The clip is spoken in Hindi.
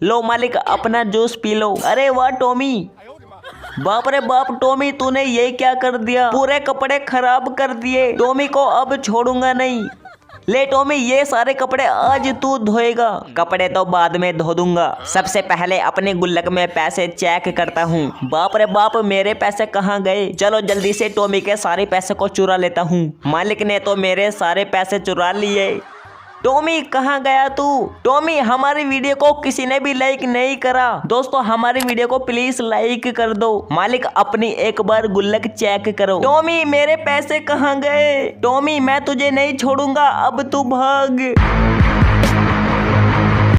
लो मालिक अपना जूस पी लो। अरे वाह टॉमी, बाप रे बाप टॉमी तूने ये क्या कर दिया, पूरे कपड़े खराब कर दिए। टॉमी को अब छोड़ूंगा नहीं। ले टॉमी ये सारे कपड़े आज तू धोएगा। कपड़े तो बाद में धो दूंगा, सबसे पहले अपने गुल्लक में पैसे चेक करता हूँ। बाप रे बाप मेरे पैसे कहाँ गए। चलो जल्दी से टॉमी के सारे पैसे को चुरा लेता हूँ। मालिक ने तो मेरे सारे पैसे चुरा लिए। टॉमी कहाँ गया तू। टॉमी हमारी वीडियो को किसी ने भी लाइक नहीं करा। दोस्तों हमारी वीडियो को प्लीज लाइक कर दो। मालिक अपनी एक बार गुल्लक चेक करो। टॉमी मेरे पैसे कहाँ गए। टॉमी मैं तुझे नहीं छोड़ूंगा, अब तू भाग।